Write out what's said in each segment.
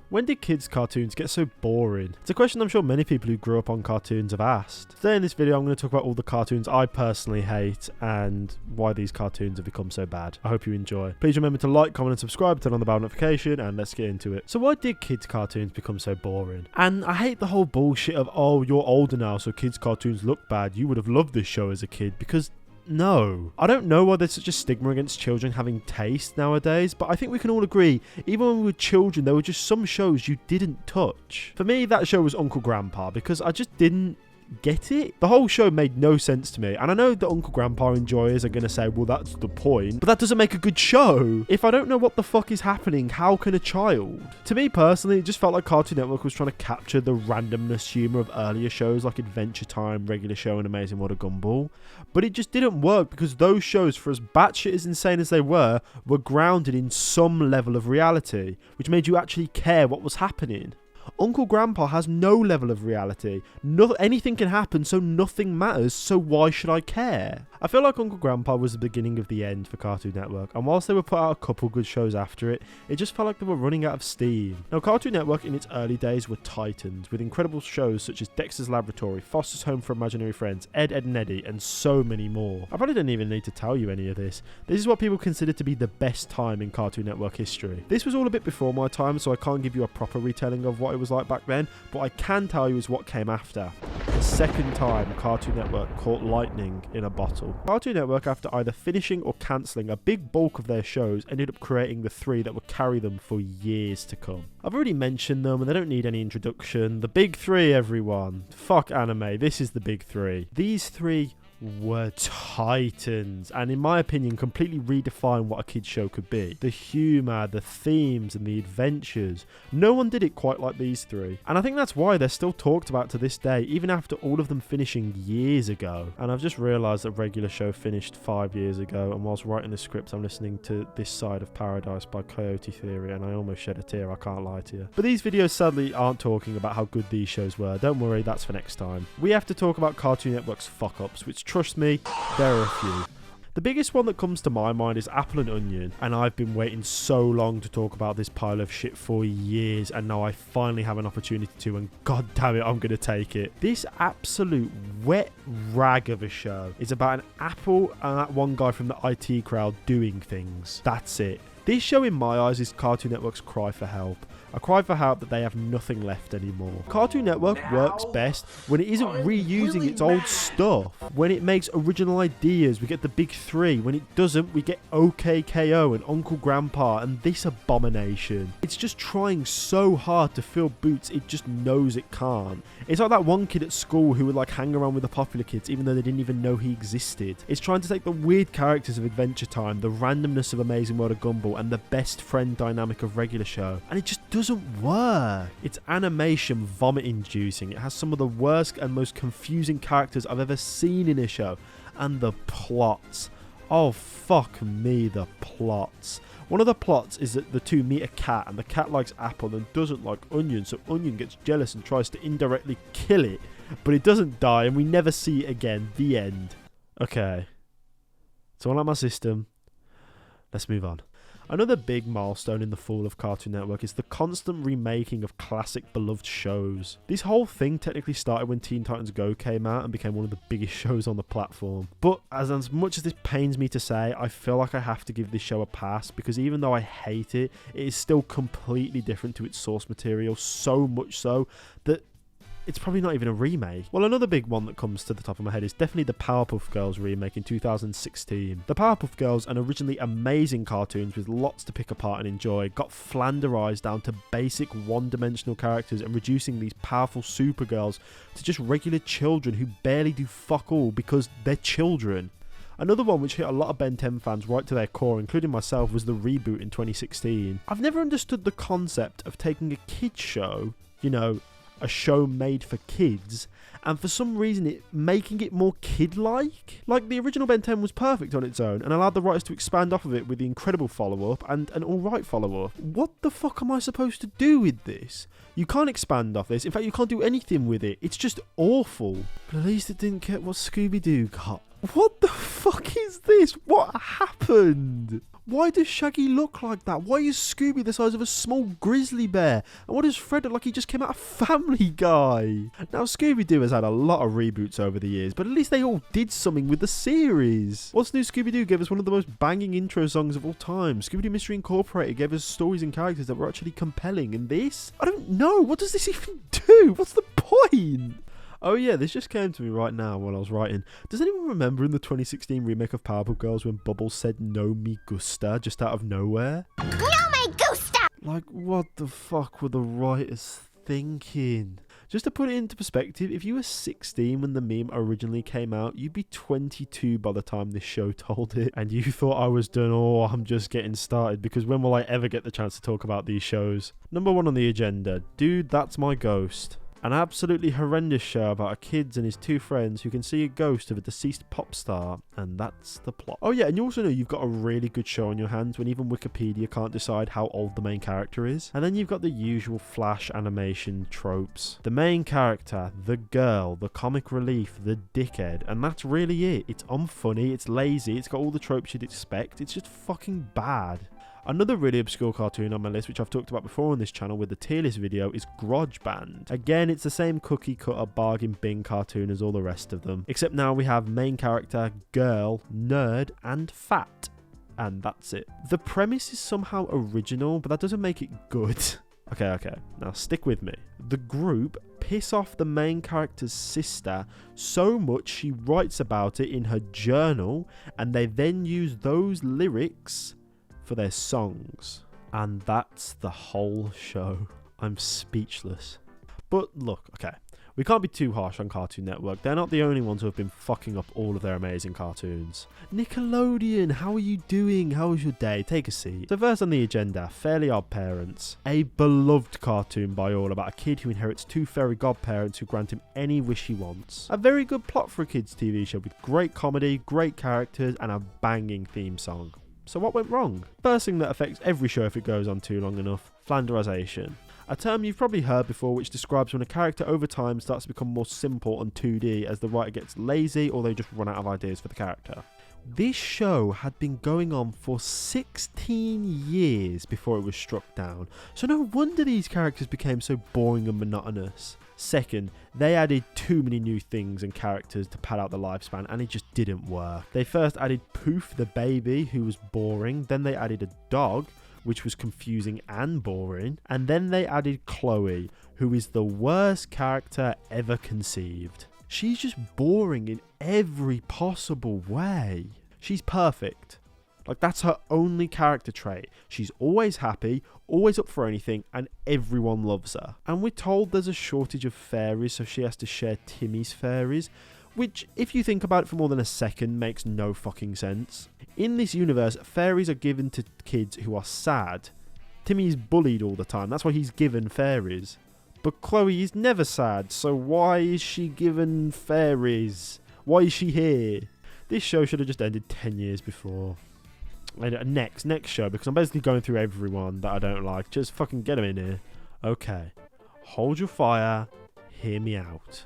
When did kids' cartoons get so boring? It's a question I'm sure many people who grew up on cartoons have asked. Today in this video I'm going to talk about all the cartoons I personally hate and why these cartoons have become so bad. I hope you enjoy. Please remember to like, comment and subscribe, turn on the bell notification, and let's get into it. So why did kids' cartoons become so boring? And I hate the whole bullshit of, oh, you're older now so kids' cartoons look bad. You would have loved this show as a kid, because no. I don't know why there's such a stigma against children having taste nowadays, but I think we can all agree, even when we were children, there were just some shows you didn't touch. For me, that show was Uncle Grandpa, because I just didn't get it. The whole show made no sense to me, and I know the Uncle Grandpa enjoyers are going to say, well, that's the point, but that doesn't make a good show. If I don't know what the fuck is happening, how can a child? To me personally, it just felt like Cartoon Network was trying to capture the randomness humour of earlier shows like Adventure Time, Regular Show and Amazing World of Gumball, but it just didn't work because those shows, for as batshit as insane as they were grounded in some level of reality, which made you actually care what was happening. Uncle Grandpa has no level of reality. Anything can happen, so nothing matters, so why should I care? I feel like Uncle Grandpa was the beginning of the end for Cartoon Network, and whilst they were put out a couple good shows after it, it just felt like they were running out of steam. Now, Cartoon Network in its early days were titans, with incredible shows such as Dexter's Laboratory, Foster's Home for Imaginary Friends, Ed, Edd and Eddy, and so many more. I probably don't even need to tell you any of this. This is what people consider to be the best time in Cartoon Network history. This was all a bit before my time, so I can't give you a proper retelling of what it was like back then, but I can tell you is what came after. The second time Cartoon Network caught lightning in a bottle. Cartoon Network, after either finishing or cancelling a big bulk of their shows, ended up creating the three that would carry them for years to come. I've already mentioned them and they don't need any introduction. The big three, everyone. Fuck anime, this is the big three. These three were titans, and in my opinion completely redefined what a kid's show could be. The humour, the themes and the adventures, no one did it quite like these three, and I think that's why they're still talked about to this day, even after all of them finishing years ago. And I've just realised that Regular Show finished 5 years ago, and whilst writing the script I'm listening to This Side of Paradise by Coyote Theory, and I almost shed a tear, I can't lie to you. But these videos sadly aren't talking about how good these shows were. Don't worry, that's for next time. We have to talk about Cartoon Network's fuck-ups, which, trust me, there are a few. The biggest one that comes to my mind is Apple and Onion, and I've been waiting so long to talk about this pile of shit for years, and now I finally have an opportunity to, and god damn it, I'm going to take it. This absolute wet rag of a show is about an Apple and that one guy from the IT crowd doing things. That's it. This show in my eyes is Cartoon Network's cry for help. A cry for help that they have nothing left anymore. Cartoon Network works best when it isn't reusing its old stuff. When it makes original ideas, we get the big three. When it doesn't, we get OKKO and Uncle Grandpa and this abomination. It's just trying so hard to fill boots it just knows it can't. It's like that one kid at school who would like hang around with the popular kids even though they didn't even know he existed. It's trying to take the weird characters of Adventure Time, the randomness of Amazing World of Gumball, and the best friend dynamic of Regular Show, and it just doesn't work. It's animation vomit inducing. It has some of the worst and most confusing characters I've ever seen in a show, and the plots, oh fuck me, the plots. One of the plots is that the two meet a cat, and the cat likes Apple and doesn't like Onion, so Onion gets jealous and tries to indirectly kill it, but it doesn't die and we never see it again. The end. Okay, it's all out my system. Let's move on. Another big milestone in the fall of Cartoon Network is the constant remaking of classic beloved shows. This whole thing technically started when Teen Titans Go came out and became one of the biggest shows on the platform. But as much as this pains me to say, I feel like I have to give this show a pass, because even though I hate it, it is still completely different to its source material, so much so that it's probably not even a remake. Well, another big one that comes to the top of my head is definitely the Powerpuff Girls remake in 2016. The Powerpuff Girls, an originally amazing cartoons with lots to pick apart and enjoy, got flanderized down to basic one-dimensional characters and reducing these powerful supergirls to just regular children who barely do fuck all because they're children. Another one which hit a lot of Ben 10 fans right to their core, including myself, was the reboot in 2016. I've never understood the concept of taking a kids show, you know, a show made for kids, and for some reason making it more kid-like. Like, the original Ben 10 was perfect on its own and allowed the writers to expand off of it with the incredible follow-up and an alright follow-up. What the fuck am I supposed to do with this? You can't expand off this. In fact, you can't do anything with it. It's just awful. But at least it didn't get what Scooby-Doo got. What the fuck is this? What happened? Why does Shaggy look like that? Why is Scooby the size of a small grizzly bear? And why does Fred look like he just came out of Family Guy? Now, Scooby-Doo has had a lot of reboots over the years, but at least they all did something with the series. What's New Scooby-Doo gave us one of the most banging intro songs of all time. Scooby-Doo Mystery Incorporated gave us stories and characters that were actually compelling. And this? I don't know. What does this even do? What's the point? Oh yeah, this just came to me right now while I was writing. Does anyone remember in the 2016 remake of Powerpuff Girls when Bubbles said "No me gusta" just out of nowhere? No me gusta! Like, what the fuck were the writers thinking? Just to put it into perspective, if you were 16 when the meme originally came out, you'd be 22 by the time this show told it, and you thought I was done. Oh, I'm just getting started, because when will I ever get the chance to talk about these shows? Number 1 on the agenda, Dude, That's My Ghost. An absolutely horrendous show about a kid and his 2 friends who can see a ghost of a deceased pop star, and that's the plot. Oh yeah, and you also know you've got a really good show on your hands when even Wikipedia can't decide how old the main character is. And then you've got the usual Flash animation tropes. The main character, the girl, the comic relief, the dickhead, and that's really it. It's unfunny, it's lazy, it's got all the tropes you'd expect, it's just fucking bad. Another really obscure cartoon on my list, which I've talked about before on this channel with the tier list video, is Garage Band. Again, it's the same cookie cutter bargain bin cartoon as all the rest of them, except now we have main character, girl, nerd, and fat. And that's it. The premise is somehow original, but that doesn't make it good. Okay, now stick with me. The group piss off the main character's sister so much she writes about it in her journal, and they then use those lyrics for their songs. And that's the whole show. I'm speechless. But look, okay, we can't be too harsh on Cartoon Network. They're not the only ones who have been fucking up all of their amazing cartoons. Nickelodeon, how are you doing? How was your day? Take a seat. So first on the agenda, Fairly Odd Parents. A beloved cartoon by all about a kid who inherits 2 fairy godparents who grant him any wish he wants. A very good plot for a kids TV show with great comedy, great characters, and a banging theme song. So what went wrong? First thing that affects every show if it goes on too long enough, flanderization. A term you've probably heard before, which describes when a character over time starts to become more simple and 2D as the writer gets lazy or they just run out of ideas for the character. This show had been going on for 16 years before it was struck down, so no wonder these characters became so boring and monotonous. Second, they added too many new things and characters to pad out the lifespan, and it just didn't work. They first added Poof the baby, who was boring, then they added a dog, which was confusing and boring, and then they added Chloe, who is the worst character ever conceived. She's just boring in every possible way. She's perfect. Like, that's her only character trait. She's always happy, always up for anything, and everyone loves her. And we're told there's a shortage of fairies, so she has to share Timmy's fairies, which, if you think about it for more than a second, makes no fucking sense. In this universe, fairies are given to kids who are sad. Timmy's bullied all the time, that's why he's given fairies. But Chloe is never sad, so why is she given fairies? Why is she here? This show should have just ended 10 years before. Next show, because I'm basically going through everyone that I don't like. Just fucking get them in here. Okay. Hold your fire. Hear me out.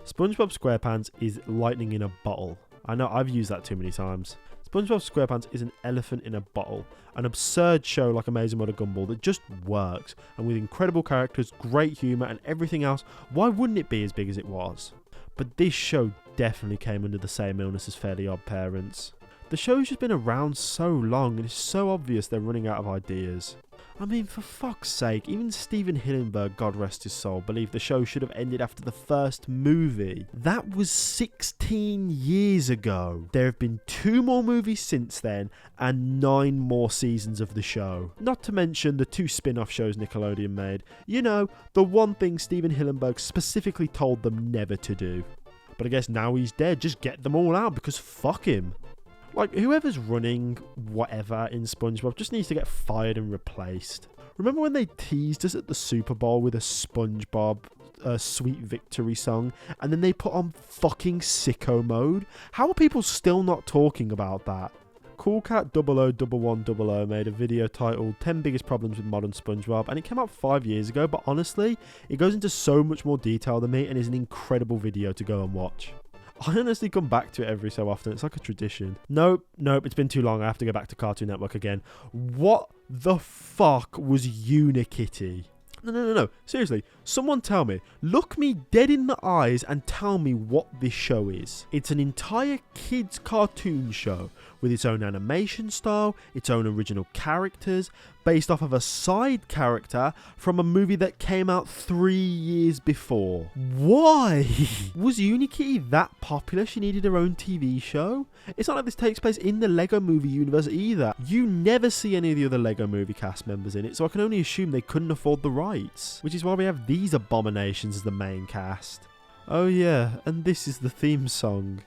SpongeBob SquarePants is lightning in a bottle. I know I've used that too many times. SpongeBob SquarePants is an elephant in a bottle. An absurd show like Amazing World of Gumball that just works. And with incredible characters, great humour and everything else, why wouldn't it be as big as it was? But this show definitely came under the same illness as Fairly Odd Parents. The show's just been around so long and it's so obvious they're running out of ideas. I mean, for fuck's sake, even Steven Hillenburg, God rest his soul, believed the show should have ended after the first movie. That was 16 years ago. There have been 2 more movies since then and 9 more seasons of the show. Not to mention the 2 spin-off shows Nickelodeon made. You know, the one thing Steven Hillenburg specifically told them never to do. But I guess now he's dead, just get them all out because fuck him. Like, whoever's running whatever in SpongeBob just needs to get fired and replaced. Remember when they teased us at the Super Bowl with a SpongeBob Sweet Victory song, and then they put on fucking sicko mode? How are people still not talking about that? Coolcat 001100 made a video titled 10 Biggest Problems with Modern SpongeBob, and it came out 5 years ago, but honestly, it goes into so much more detail than me and is an incredible video to go and watch. I honestly come back to it every so often. It's like a tradition. Nope, it's been too long. I have to go back to Cartoon Network again. What the fuck was Unikitty? No. Seriously, someone tell me. Look me dead in the eyes and tell me what this show is. It's an entire kids cartoon show with its own animation style, its own original characters, based off of a side character from a movie that came out 3 years before. Why? Was Unikitty that popular she needed her own TV show? It's not like this takes place in the Lego Movie universe either. You never see any of the other Lego Movie cast members in it, so I can only assume they couldn't afford the rights. Which is why we have these abominations as the main cast. Oh yeah, and this is the theme song.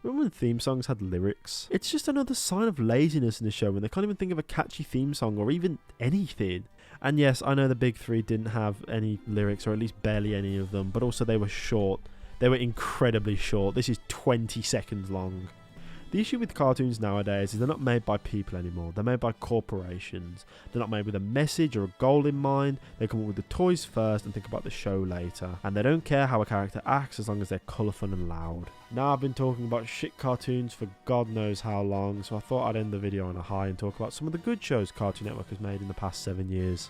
Remember when theme songs had lyrics? It's just another sign of laziness in the show when they can't even think of a catchy theme song or even anything. And yes, I know the big three didn't have any lyrics, or at least barely any of them, but also they were short. They were incredibly short. This is 20 seconds long. The issue with cartoons nowadays is they're not made by people anymore. They're made by corporations. They're not made with a message or a goal in mind. They come up with the toys first and think about the show later. And they don't care how a character acts as long as they're colourful and loud. Now I've been talking about shit cartoons for God knows how long, so I thought I'd end the video on a high and talk about some of the good shows Cartoon Network has made in the past 7 years.